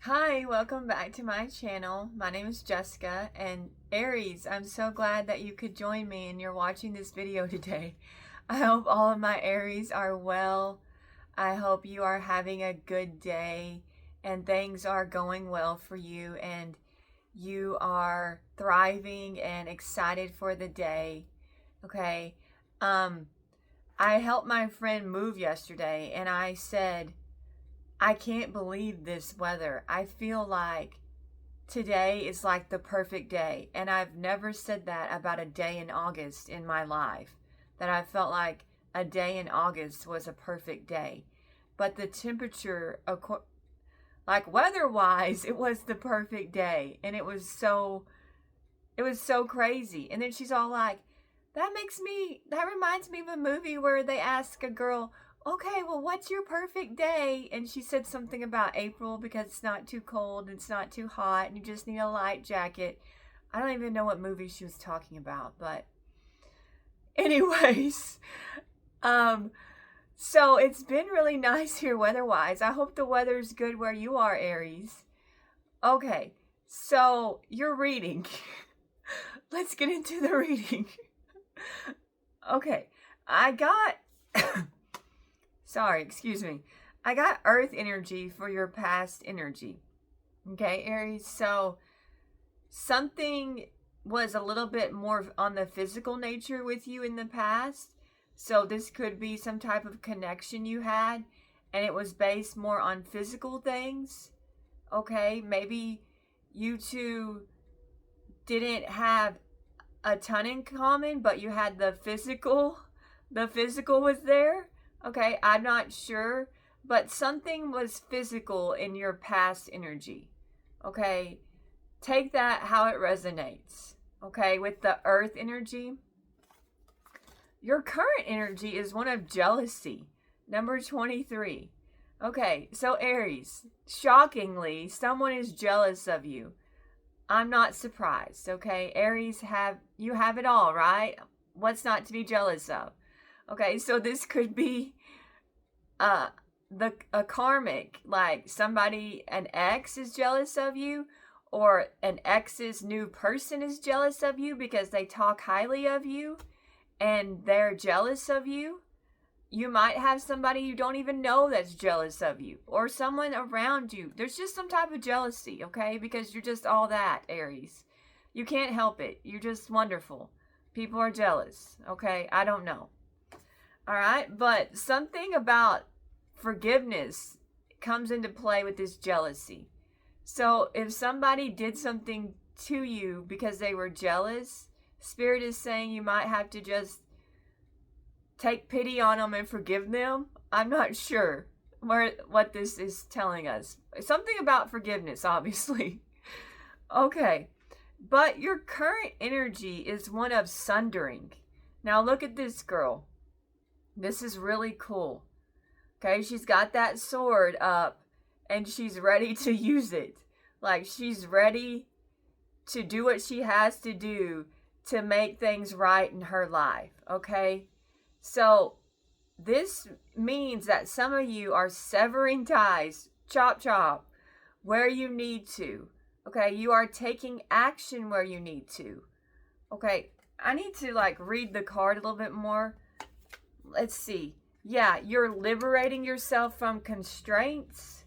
Hi, welcome back to my channel. My name is Jessica, and Aries, I'm so glad that you could join me and you're watching this video today. I hope all of my Aries are well. I hope you are having a good day and things are going well for you and you are thriving and excited for the day. Okay. Um I helped my friend move yesterday and I said, I can't believe this weather. I feel like today is like the perfect day. And I've never said that about a day in August in my life, that I felt like a day in August was a perfect day. But the temperature, like weather wise, it was the perfect day. And it was so crazy. And then she's all like, that reminds me of a movie where they ask a girl, okay, well, what's your perfect day? And she said something about April because it's not too cold, and it's not too hot, and you just need a light jacket. I don't even know what movie she was talking about, but anyways, um, so it's been really nice here weather-wise. I hope the weather's good where you are, Aries. Okay, so you're reading. Let's get into the reading. Okay, I got sorry, excuse me. I got earth energy for your past energy. Okay, Aries. So something was a little bit more on the physical nature with you in the past. So this could be some type of connection you had, and it was based more on physical things. Okay, maybe you two didn't have a ton in common, but you had the physical. The physical was there. Okay, I'm not sure, but something was physical in your past energy. Okay, take that how it resonates. Okay, with the earth energy. Your current energy is one of jealousy, number 23. Okay, so Aries, shockingly, someone is jealous of you. I'm not surprised, okay? Aries, you have it all, right? What's not to be jealous of? Okay, so this could be uh a karmic, like somebody, an ex is jealous of you, or an ex's new person is jealous of you because they talk highly of you and they're jealous of you. You might have somebody you don't even know that's jealous of you, or someone around you. There's just some type of jealousy, okay? Because you're just all that, Aries. You can't help it. You're just wonderful. People are jealous, okay? I don't know. All right, but something about forgiveness comes into play with this jealousy. So if somebody did something to you because they were jealous, Spirit is saying you might have to just take pity on them and forgive them. I'm not sure what this is telling us. Something about forgiveness, obviously. Okay, but your current energy is one of sundering. Now look at this girl. This is really cool. Okay, she's got that sword up and she's ready to use it. Like she's ready to do what she has to do to make things right in her life. Okay, so this means that some of you are severing ties, chop chop, where you need to. Okay, you are taking action where you need to. Okay, I need to like read the card a little bit more. Let's see. Yeah, you're liberating yourself from constraints.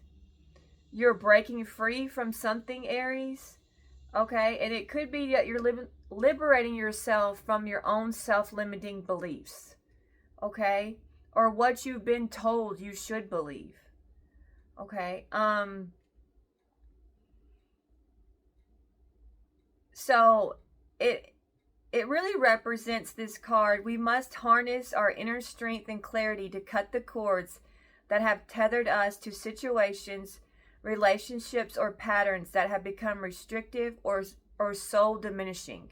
You're breaking free from something, Aries. Okay, and it could be that you're liberating yourself from your own self-limiting beliefs. Okay, or what you've been told you should believe. Okay, so it really represents this card. We must harness our inner strength and clarity to cut the cords that have tethered us to situations, relationships, or patterns that have become restrictive or soul diminishing.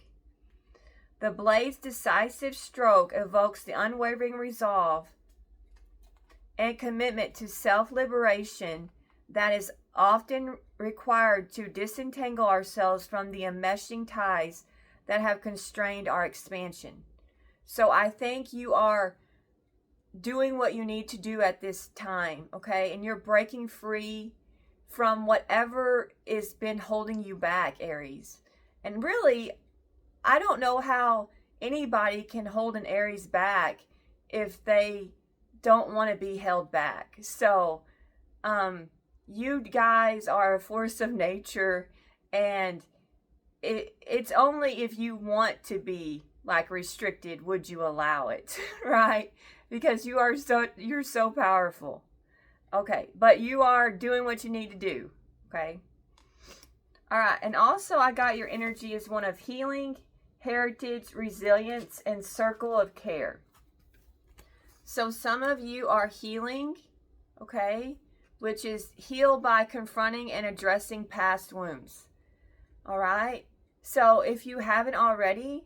The blade's decisive stroke evokes the unwavering resolve and commitment to self-liberation that is often required to disentangle ourselves from the enmeshing ties that have constrained our expansion. So I think you are doing what you need to do at this time, okay? And you're breaking free from whatever has been holding you back, Aries. And really, I don't know how anybody can hold an Aries back if they don't want to be held back. So, you guys are a force of nature, and it's only if you want to be like restricted would you allow it, right? Because you're so powerful. Okay, but you are doing what you need to do, okay? All right, and also I got your energy as one of healing, heritage, resilience, and circle of care. So some of you are healing, okay, which is heal by confronting and addressing past wounds. All right? So if you haven't already,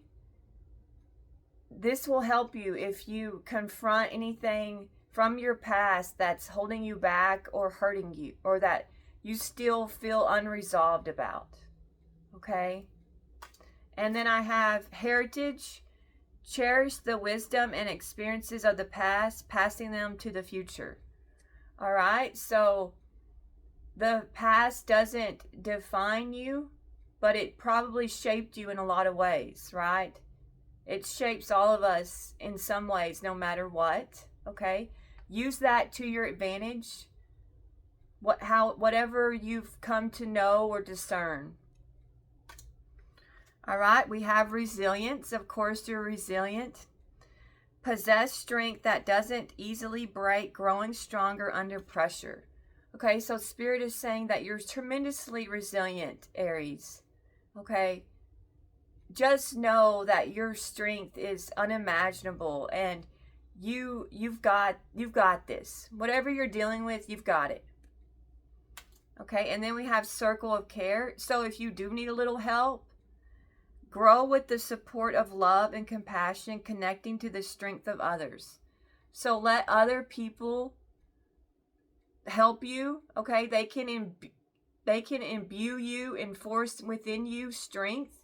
this will help you if you confront anything from your past that's holding you back or hurting you, or that you still feel unresolved about. Okay? And then I have heritage. Cherish the wisdom and experiences of the past, passing them to the future. All right? So the past doesn't define you, but it probably shaped you in a lot of ways, right? It shapes all of us in some ways, no matter what. Okay? Use that to your advantage. Whatever you've come to know or discern. All right, we have resilience. Of course, you're resilient. Possess strength that doesn't easily break, growing stronger under pressure. Okay, so Spirit is saying that you're tremendously resilient, Aries. Okay, just know that your strength is unimaginable, and you've got this. Whatever you're dealing with, you've got it. Okay, and then we have circle of care. So if you do need a little help, grow with the support of love and compassion, connecting to the strength of others. So let other people help you, okay? They can imbue you, enforce within you strength.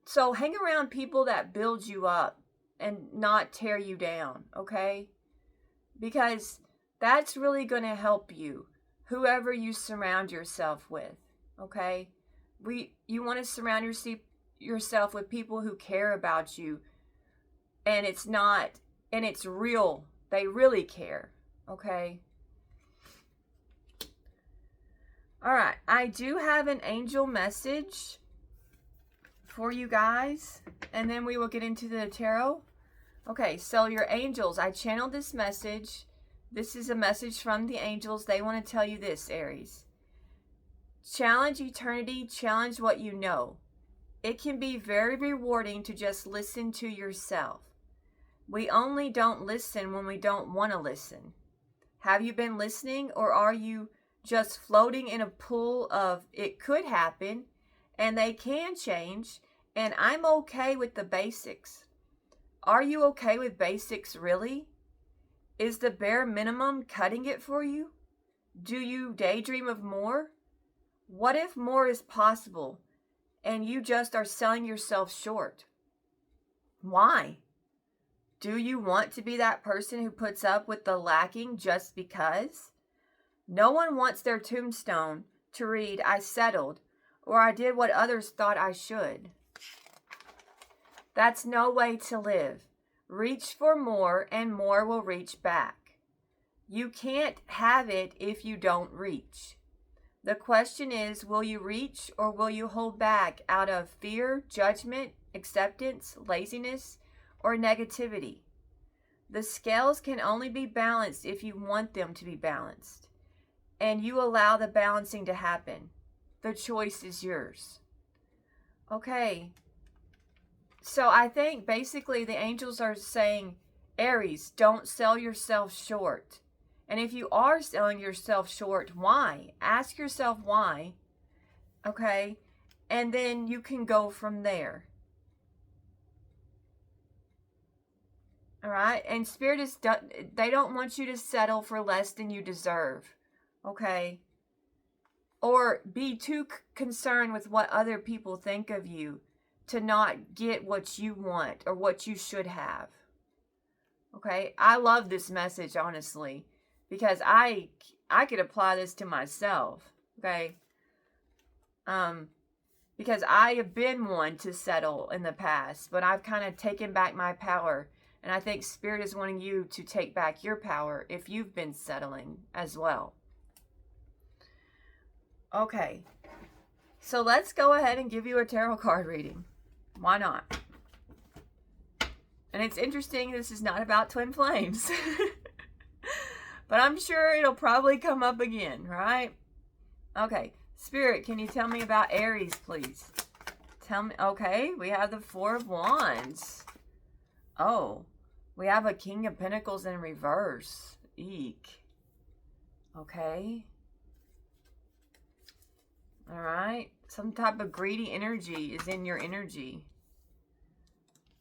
So hang around people that build you up and not tear you down, okay? Because that's really going to help you, whoever you surround yourself with, okay? You want to surround yourself with people who care about you, and it's real. They really care, okay? All right, I do have an angel message for you guys, and then we will get into the tarot. Okay, so your angels, I channeled this message. This is a message from the angels. They want to tell you this, Aries. Challenge eternity, challenge what you know. It can be very rewarding to just listen to yourself. We only don't listen when we don't want to listen. Have you been listening, or are you just floating in a pool of it could happen, and they can change, and I'm okay with the basics? Are you okay with basics, really? Is the bare minimum cutting it for you? Do you daydream of more? What if more is possible and you just are selling yourself short? Why? Do you want to be that person who puts up with the lacking just because? No one wants their tombstone to read, I settled, or I did what others thought I should. That's no way to live. Reach for more, and more will reach back. You can't have it if you don't reach. The question is, will you reach, or will you hold back out of fear, judgment, acceptance, laziness, or negativity? The scales can only be balanced if you want them to be balanced, and you allow the balancing to happen. The choice is yours. Okay, so I think basically the angels are saying, Aries, don't sell yourself short. And if you are selling yourself short, why? Ask yourself why, okay? And then you can go from there. All right? And Spirit they don't want you to settle for less than you deserve, okay? Or be too concerned with what other people think of you to not get what you want or what you should have. Okay? I love this message, honestly, because I I could apply this to myself, okay? Because I have been one to settle in the past, but I've kind of taken back my power. And I think Spirit is wanting you to take back your power if you've been settling as well. Okay, so let's go ahead and give you a tarot card reading. Why not? And it's interesting, this is not about twin flames. But I'm sure it'll probably come up again, right? Okay, Spirit, can you tell me about Aries, please? Tell me. Okay, we have the Four of Wands. Oh, we have a King of Pentacles in reverse. Eek. Okay. All right. Some type of greedy energy is in your energy.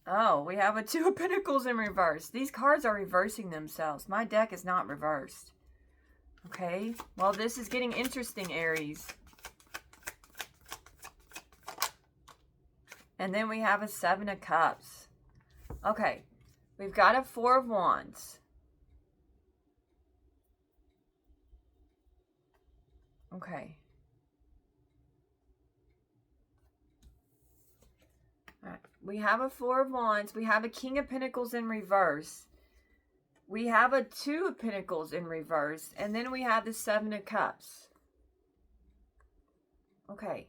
Oh, we have a Two of Pentacles in reverse. These cards are reversing themselves. My deck is not reversed. Okay. Well, this is getting interesting, Aries. And then we have a Seven of Cups. Okay. We've got a Four of Wands. Okay. All right. We have a Four of Wands. We have a King of Pentacles in reverse. We have a Two of Pentacles in reverse. And then we have the Seven of Cups. Okay.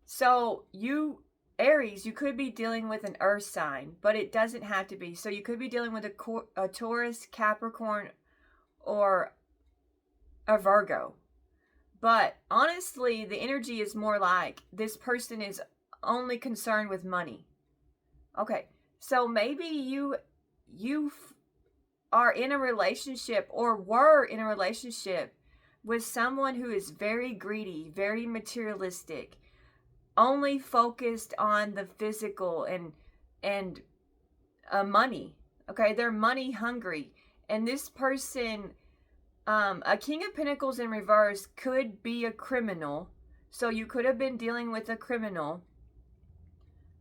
So you, Aries, you could be dealing with an earth sign, but it doesn't have to be. So you could be dealing with a Taurus, Capricorn, or a Virgo. But honestly, the energy is more like this person is only concerned with money. Okay, so maybe you are in a relationship or were in a relationship with someone who is very greedy, very materialistic, only focused on the physical and money. Okay, they're money hungry. And this person, a King of Pentacles in reverse could be a criminal. So you could have been dealing with a criminal.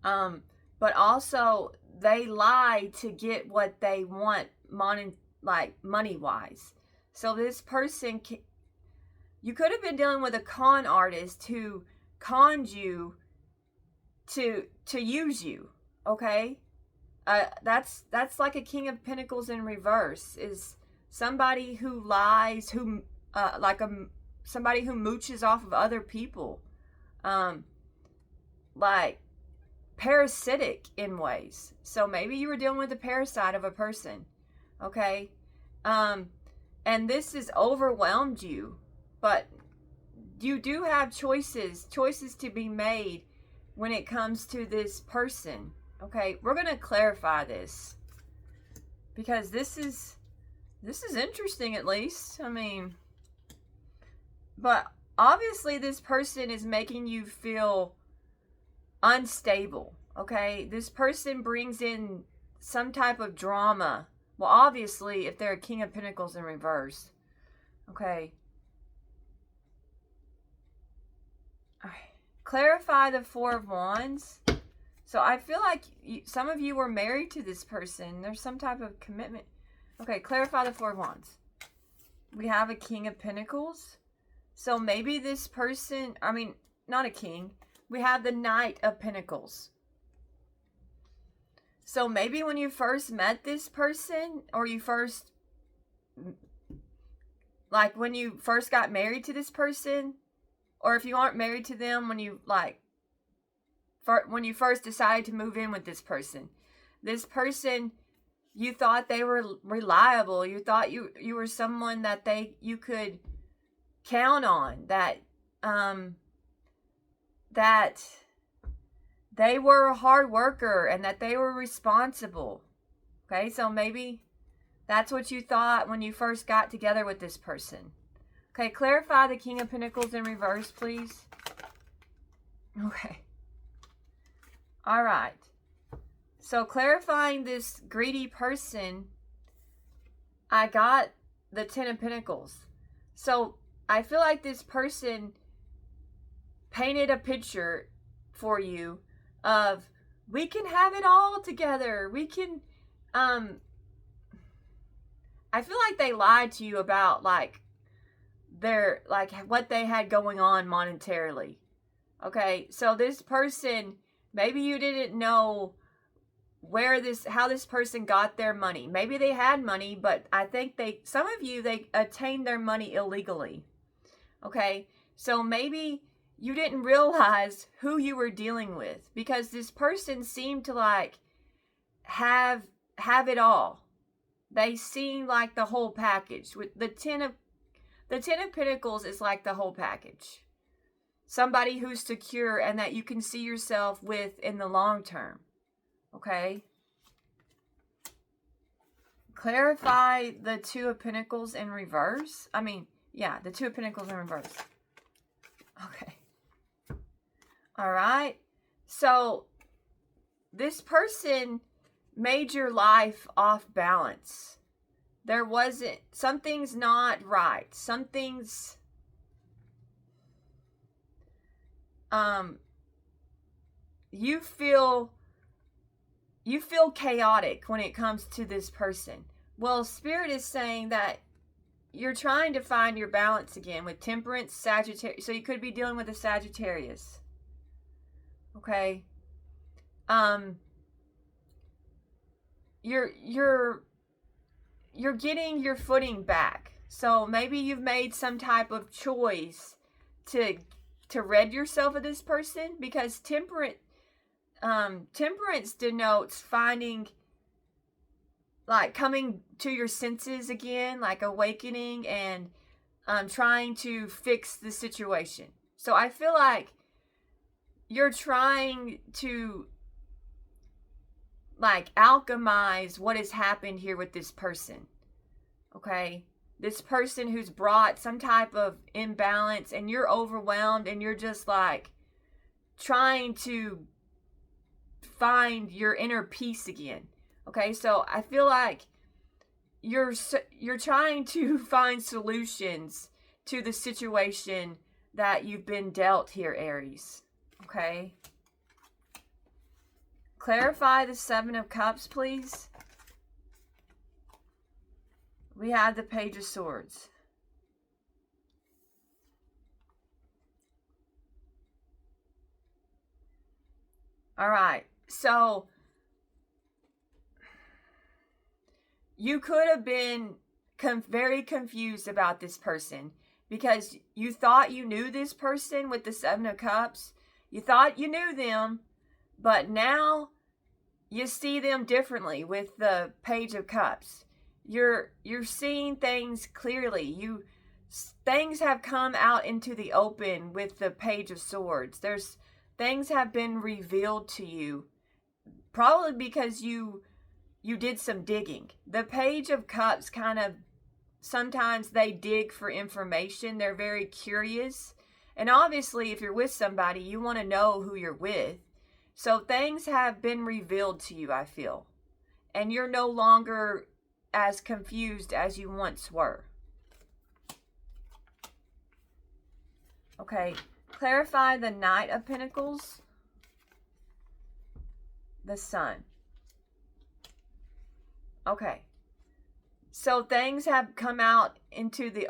But also they lie to get what they want, money-wise. So this person, you could have been dealing with a con artist who conned you to use you. Okay, that's like a King of Pentacles in reverse, is somebody who lies, who somebody who mooches off of other people, like parasitic in ways. So maybe you were dealing with a parasite of a person. Okay, and this has overwhelmed you, but you do have choices to be made when it comes to this person. Okay, we're going to clarify this because this is interesting, at least. I mean, but obviously this person is making you feel unstable. Okay, this person brings in some type of drama. Well, obviously, if they're a King of Pentacles in reverse. Okay. Clarify the Four of Wands. So I feel like some of you were married to this person. There's some type of commitment. Okay, clarify the Four of Wands. We have a King of Pentacles. So maybe this person, I mean, not a king. We have the Knight of Pentacles. So maybe when you first met this person, or you first, like when you first got married to this person, or if you aren't married to them, when you when you first decided to move in with this person, you thought they were reliable. You thought you were someone that you could count on, that they were a hard worker and that they were responsible. Okay, so maybe that's what you thought when you first got together with this person. Okay, clarify the King of Pentacles in reverse, please. Okay. All right. So clarifying this greedy person, I got the Ten of Pentacles. So I feel like this person painted a picture for you of, we can have it all together. We can, I feel like they lied to you about like their, like what they had going on monetarily. Okay, so this person, maybe you didn't know how this person got their money. Maybe they had money, but I think some of you, they attained their money illegally. Okay, so maybe you didn't realize who you were dealing with, because this person seemed to like have it all. They seem like the whole package. With the Ten of Pentacles is like the whole package. Somebody who's secure and that you can see yourself with in the long term. Okay? Clarify the Two of Pentacles in reverse. The Two of Pentacles in reverse. Okay. All right. So this person made your life off balance. Something's not right. Something's you feel chaotic when it comes to this person. Well, Spirit is saying that you're trying to find your balance again with Temperance, Sagittarius. So you could be dealing with a Sagittarius. Okay. You're getting your footing back. So maybe you've made some type of choice to rid yourself of this person, because temperance denotes finding, like, coming to your senses again, like awakening and trying to fix the situation. So I feel like you're trying to like alchemize what has happened here with this person. Okay? This person who's brought some type of imbalance, and you're overwhelmed and you're just like trying to find your inner peace again. Okay? So I feel like you're trying to find solutions to the situation that you've been dealt here, Aries. Okay? Clarify the Seven of Cups, please. We have the Page of Swords. All right. So you could have been very confused about this person, because you thought you knew this person with the Seven of Cups. You thought you knew them, but now you see them differently with the Page of Cups. You're seeing things clearly. Things have come out into the open with the Page of Swords. Things have been revealed to you, probably because you did some digging. The Page of Cups kind of, sometimes they dig for information. They're very curious. And obviously, if you're with somebody, you want to know who you're with. So things have been revealed to you, I feel. And you're no longer as confused as you once were. Okay, clarify the Knight of Pentacles, the Sun. Okay, so things have come out into the,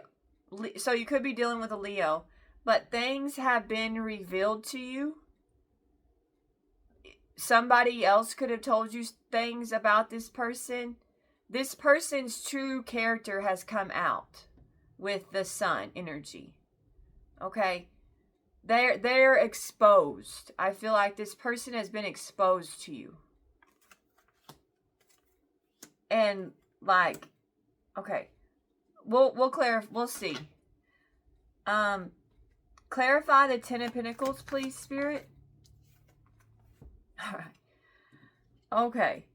so you could be dealing with a Leo, but things have been revealed to you. Somebody else could have told you things about this person. This person's true character has come out with the Sun energy. Okay? They're exposed. I feel like this person has been exposed to you. And like, okay. We'll see. Clarify the Ten of Pentacles, please, Spirit. All right. Okay.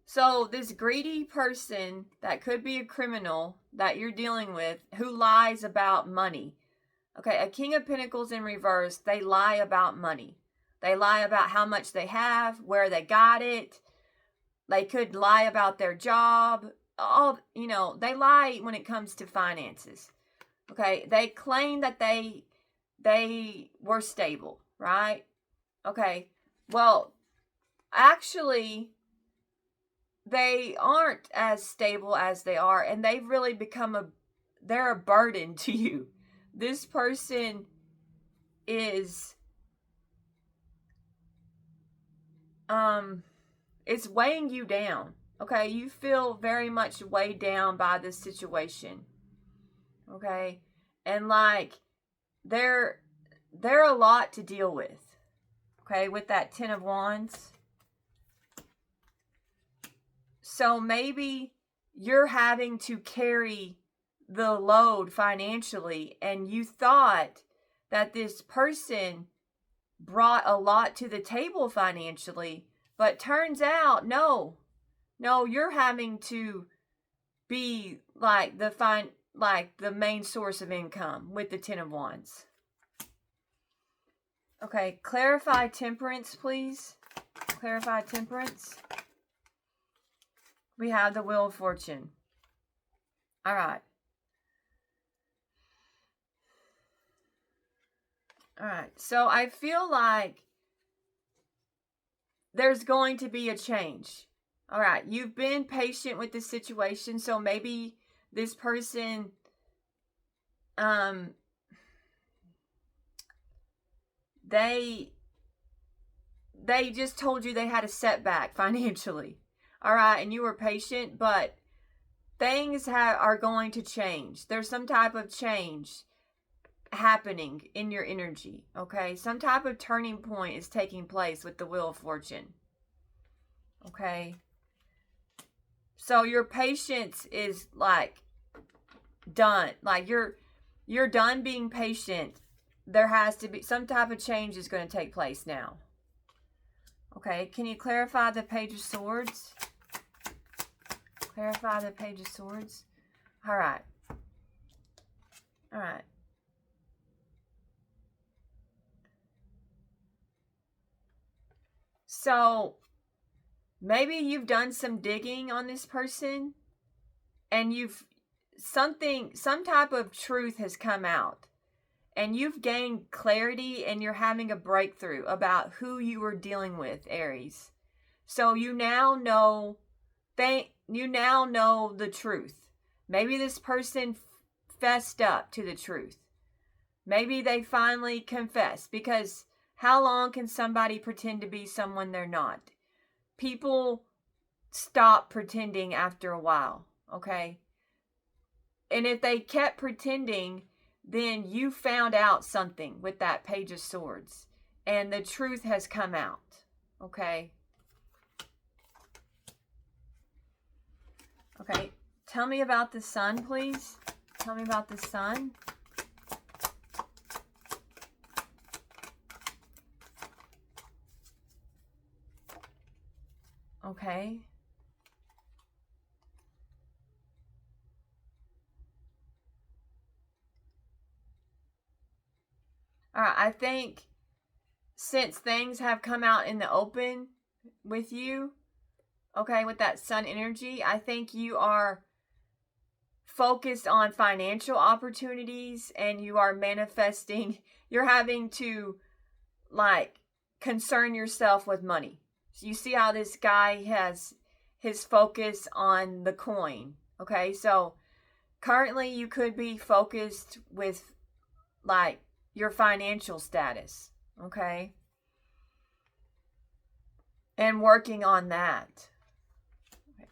So this greedy person that could be a criminal that you're dealing with, who lies about money. Okay, a King of Pentacles in reverse, they lie about money. They lie about how much they have, where they got it. They could lie about their job. They lie when it comes to finances. Okay, they claim that they were stable, right? Okay, well, actually, they aren't as stable as they are, and they've really become they're a burden to you. This person is it's weighing you down. Okay, you feel very much weighed down by this situation. Okay, and like they're a lot to deal with. Okay, with that 10 of Wands. So maybe you're having to carry the load financially, and you thought that this person brought a lot to the table financially, but turns out no, you're having to be like the main source of income with the 10 of Wands. Okay, clarify Temperance, please. Clarify Temperance. We have the Wheel of Fortune. All right. All right. So I feel like there's going to be a change. All right. You've been patient with the situation, so maybe this person they just told you they had a setback financially. All right, and you were patient, but things are going to change. There's some type of change happening in your energy, okay? Some type of turning point is taking place with the Wheel of Fortune, okay? So your patience is like done. Like you're done being patient. There has to be some type of change is going to take place now. Okay, can you clarify the Page of Swords? Clarify the Page of Swords. All right. All right. So maybe you've done some digging on this person, and some type of truth has come out, and you've gained clarity, and you're having a breakthrough about who you were dealing with, Aries. So you now know the truth. Maybe this person fessed up to the truth. Maybe they finally confessed, because how long can somebody pretend to be someone they're not? People stop pretending after a while, okay? And if they kept pretending, then you found out something with that Page of Swords, and the truth has come out, okay? Okay, tell me about the Sun, please. Tell me about the Sun. Okay. All right, I think since things have come out in the open with you, okay, with that Sun energy, I think you are focused on financial opportunities, and you are manifesting. You're having to like concern yourself with money. So you see how this guy has his focus on the coin. Okay, so currently you could be focused with like your financial status, okay, and working on that. Okay.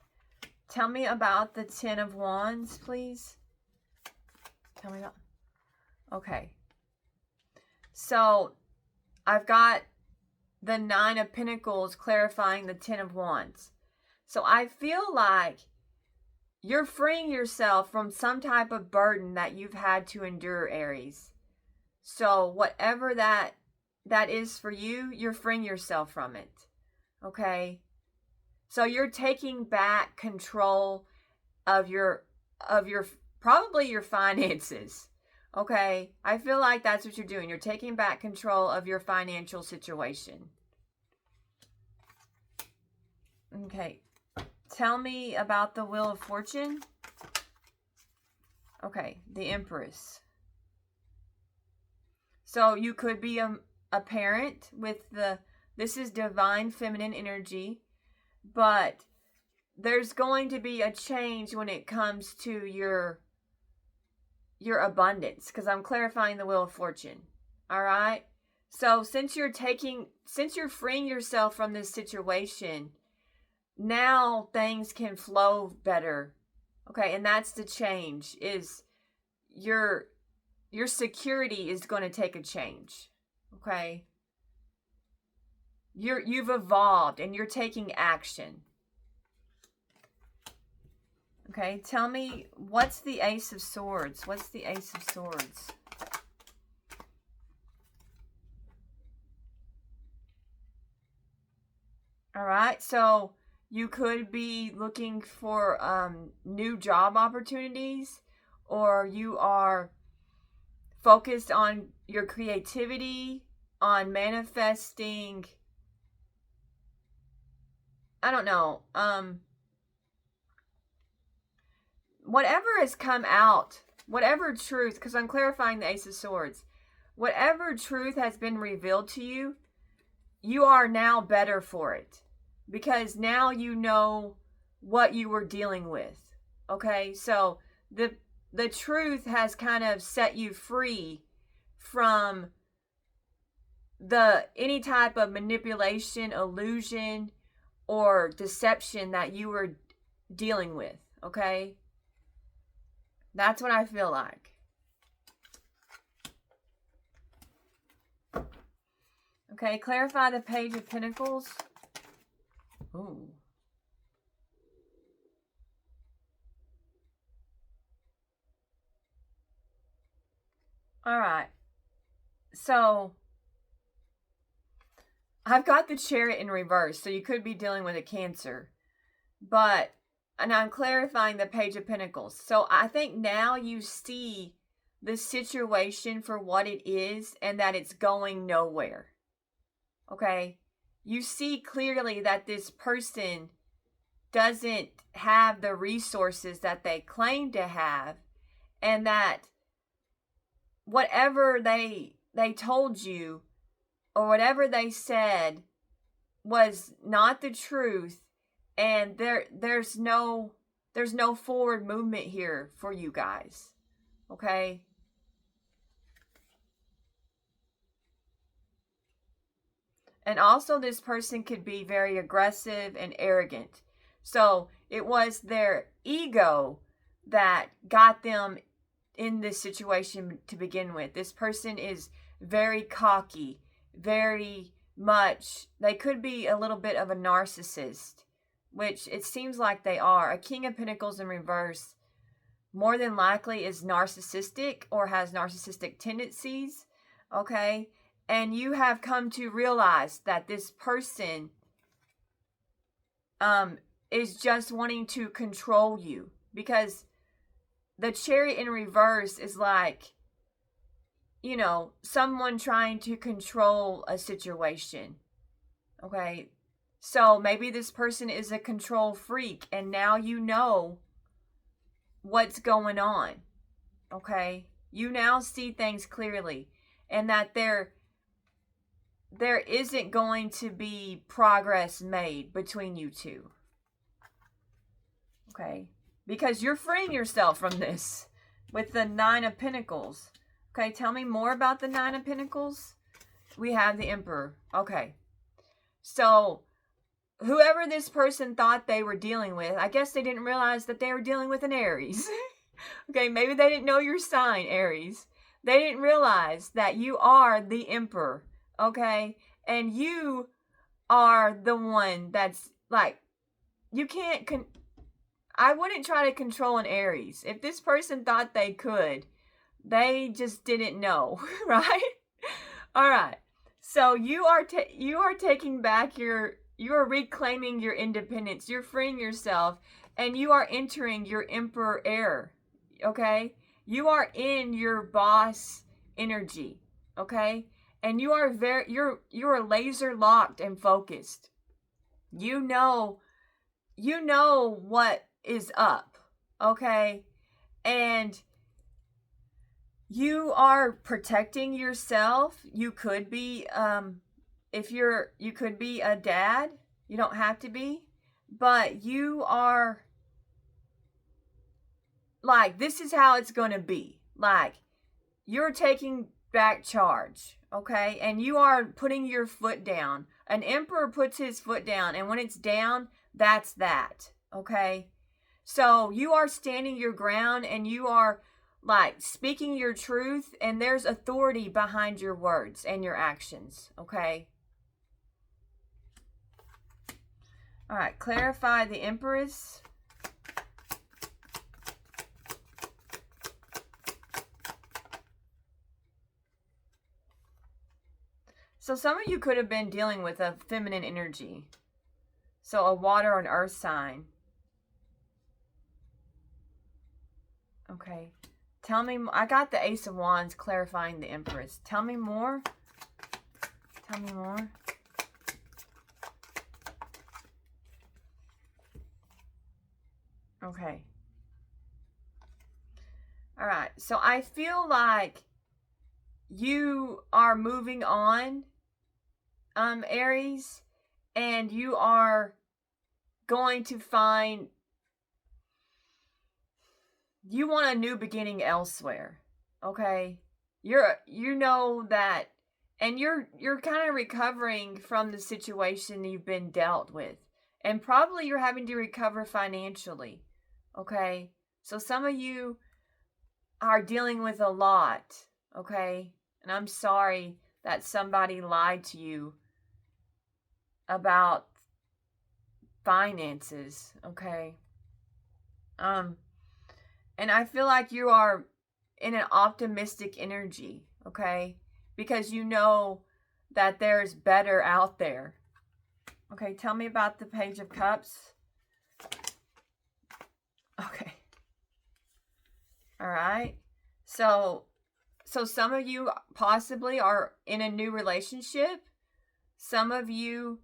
Tell me about the 10 of Wands, please. Tell me about. Okay, so I've got the 9 of Pentacles clarifying the 10 of Wands. So I feel like you're freeing yourself from some type of burden that you've had to endure, Aries. So whatever that is for you, you're freeing yourself from it. Okay? So you're taking back control of your probably your finances. Okay? I feel like that's what you're doing. You're taking back control of your financial situation. Okay. Tell me about the Wheel of Fortune. Okay, the Empress. So you could be a parent with this is divine feminine energy, but there's going to be a change when it comes to your abundance, because I'm clarifying the Wheel of Fortune. All right? So since you're freeing yourself from this situation, now things can flow better. Okay, and that's the change, is your security is going to take a change. Okay? You've evolved and you're taking action. Okay, tell me, what's the Ace of Swords? What's the Ace of Swords? All right, so you could be looking for new job opportunities, or you are focused on your creativity, on manifesting, I don't know, whatever has come out, whatever truth, because I'm clarifying the Ace of Swords, whatever truth has been revealed to you, you are now better for it, because now you know what you were dealing with. Okay, so the truth has kind of set you free from any type of manipulation, illusion, or deception that you were dealing with. Okay, that's what I feel like. Okay, clarify the Page of Pentacles. Ooh. All right. So I've got the Chariot in reverse, so you could be dealing with a Cancer. And I'm clarifying the Page of Pentacles. So I think now you see the situation for what it is and that it's going nowhere. Okay? You see clearly that this person doesn't have the resources that they claim to have, and that whatever they told you or whatever they said was not the truth, and there's no forward movement here for you guys. Okay? And also, this person could be very aggressive and arrogant. So it was their ego that got them in this situation to begin with. This person is very cocky, very much, they could be a little bit of a narcissist, which it seems like they are. A King of Pentacles in reverse more than likely is narcissistic or has narcissistic tendencies. Okay? And you have come to realize that this person is just wanting to control you, because the Chariot in reverse is like, you know, someone trying to control a situation. Okay? So maybe this person is a control freak, and now you know what's going on. Okay? You now see things clearly, and that there isn't going to be progress made between you two. Okay? Because you're freeing yourself from this with the Nine of Pentacles. Okay, tell me more about the Nine of Pentacles. We have the Emperor. Okay. So, whoever this person thought they were dealing with, I guess they didn't realize that they were dealing with an Aries. Okay, maybe they didn't know your sign, Aries. They didn't realize that you are the Emperor. Okay? And you are the one that's like, you can't, I wouldn't try to control an Aries. If this person thought they could, they just didn't know, right? All right. So you are taking back you are reclaiming your independence. You're freeing yourself, and you are entering your Emperor era. Okay? You are in your boss energy. Okay? And you are you're laser locked and focused. You know what is up. Okay? And you are protecting yourself. You could be you could be a dad. You don't have to be, but you are like, this is how it's going to be. Like, you're taking back charge, okay? And you are putting your foot down. An emperor puts his foot down, and when it's down, that's that, okay? So you are standing your ground, and you are like speaking your truth, and there's authority behind your words and your actions, okay? All right, clarify the Empress. So some of you could have been dealing with a feminine energy. So a water or an earth sign. Okay. Tell me, I got the Ace of Wands clarifying the Empress. Tell me more. Tell me more. Okay. All right. So I feel like you are moving on, Aries, and you are going to find you want a new beginning elsewhere. Okay? You know that, and you're kind of recovering from the situation you've been dealt with. And probably you're having to recover financially. Okay? So some of you are dealing with a lot, okay? And I'm sorry that somebody lied to you about finances, okay? And I feel like you are in an optimistic energy, okay? Because you know that there's better out there. Okay, tell me about the Page of Cups. Okay. All right. So some of you possibly are in a new relationship. Some of you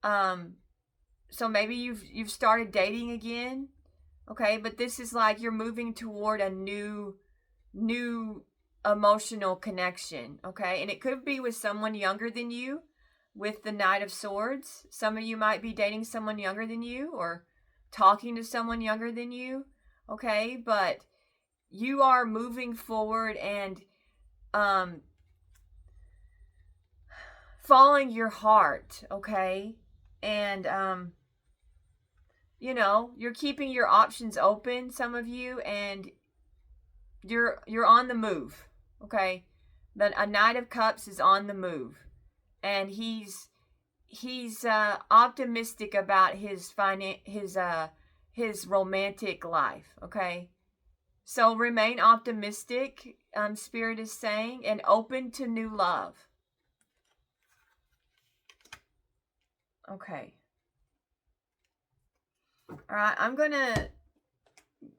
so maybe you've started dating again. Okay, but this is like you're moving toward a new emotional connection, okay? And it could be with someone younger than you with the Knight of Swords. Some of you might be dating someone younger than you or talking to someone younger than you, okay? But you are moving forward and following your heart, okay? And you know, you're keeping your options open, some of you, and you're on the move, okay? But a Knight of Cups is on the move, and he's optimistic about his romantic life, okay? So remain optimistic, Spirit is saying, and open to new love. Okay. All right, I'm going to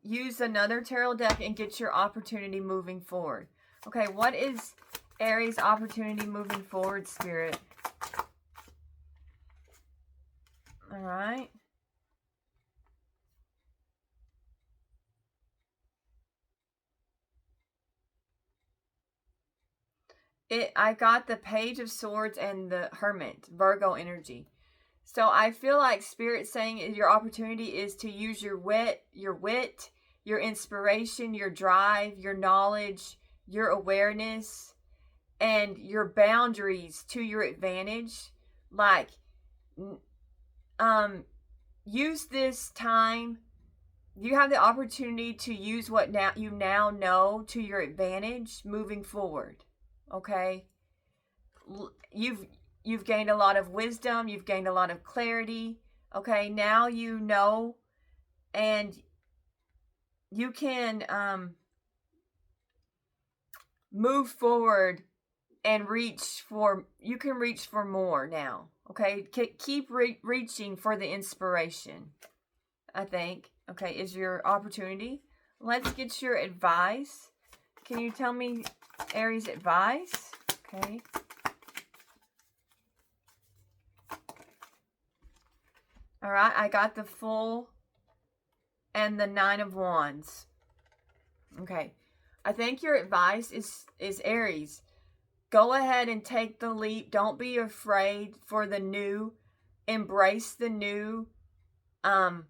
use another tarot deck and get your opportunity moving forward. Okay, what is Aries' opportunity moving forward, Spirit? All right. I got the Page of Swords and the Hermit, Virgo energy. So I feel like Spirit saying your opportunity is to use your wit, your inspiration, your drive, your knowledge, your awareness, and your boundaries to your advantage. Like, use this time. You have the opportunity to use what you now know to your advantage moving forward. Okay? You've gained a lot of wisdom, you've gained a lot of clarity. Okay? Now you know, and you can move forward and reach for more now. Okay? Keep reaching for the inspiration, I think. Okay, is your opportunity. Let's get your advice. Can you tell me Aries advice? Okay. All right, I got the Fool and the Nine of Wands. Okay. I think your advice is Aries. Go ahead and take the leap. Don't be afraid for the new. Embrace the new. Um,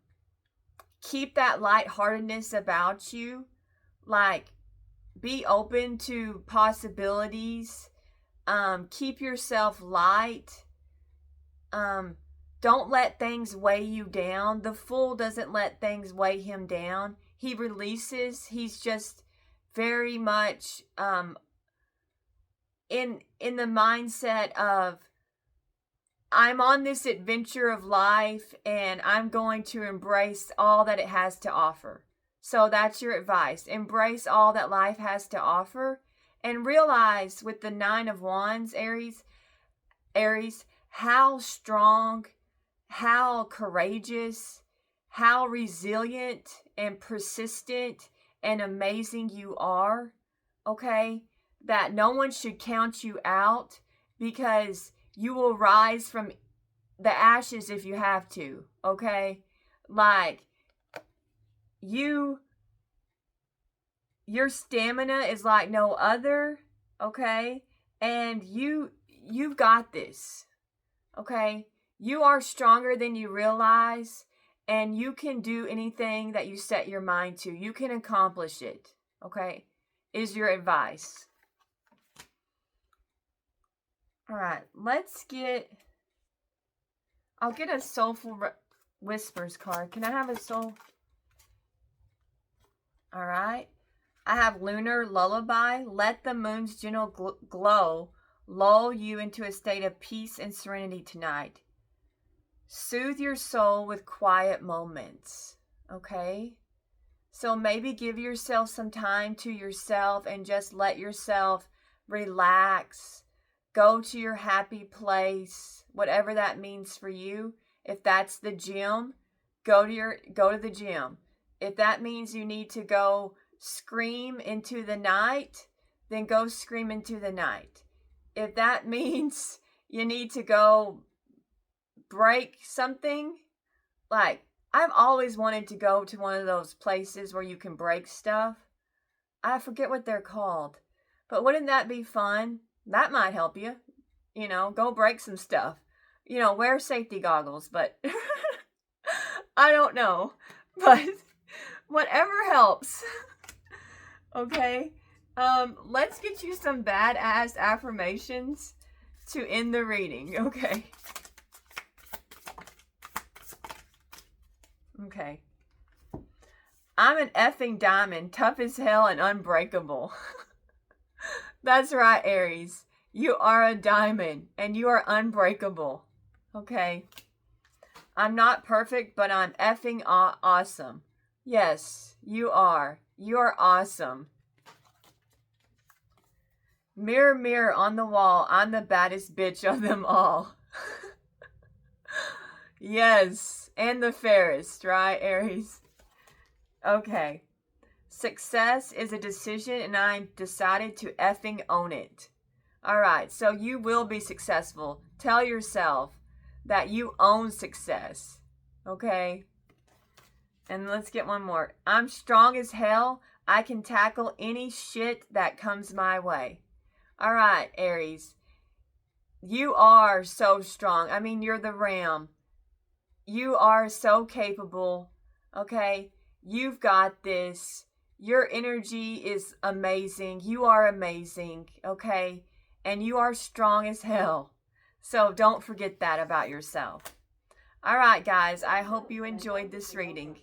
keep that lightheartedness about you. Like, be open to possibilities. Keep yourself light. Don't let things weigh you down. The fool doesn't let things weigh him down. He releases. He's just very much in the mindset of, I'm on this adventure of life and I'm going to embrace all that it has to offer. So that's your advice. Embrace all that life has to offer and realize with the 9 of Wands, Aries, how strong, how courageous, how resilient and persistent and amazing you are. Okay? That no one should count you out, because you will rise from the ashes if you have to. Okay? Like, your stamina is like no other. Okay? And you've got this. Okay? You are stronger than you realize, and you can do anything that you set your mind to. You can accomplish it. Okay? Is your advice. All right, I'll get a Soulful Whispers card. Can I have a soul? All right. I have Lunar Lullaby. Let the moon's gentle glow lull you into a state of peace and serenity tonight. Soothe your soul with quiet moments. Okay? So maybe give yourself some time to yourself and just let yourself relax. Go to your happy place, whatever that means for you. If that's the gym, go to the gym. If that means you need to go scream into the night, then go scream into the night. If that means you need to go break something, like, I've always wanted to go to one of those places where you can break stuff. I forget what they're called. But wouldn't that be fun? That might help you. Go break some stuff. Wear safety goggles, but I don't know. But whatever helps. Okay? Let's get you some badass affirmations to end the reading. Okay. Okay. I'm an effing diamond, tough as hell and unbreakable. That's right, Aries. You are a diamond and you are unbreakable. Okay. I'm not perfect, but I'm effing awesome. Yes, you are. You are awesome. Mirror, mirror on the wall, I'm the baddest bitch of them all. Yes, and the fairest, right, Aries? Okay. Success is a decision, and I'm decided to effing own it. All right, so you will be successful. Tell yourself that you own success. Okay? And let's get one more. I'm strong as hell. I can tackle any shit that comes my way. All right, Aries. You are so strong. I mean, you're the ram. You are so capable. Okay? You've got this. Your energy is amazing. You are amazing. Okay? And you are strong as hell. So don't forget that about yourself. All right, guys. I hope you enjoyed this reading.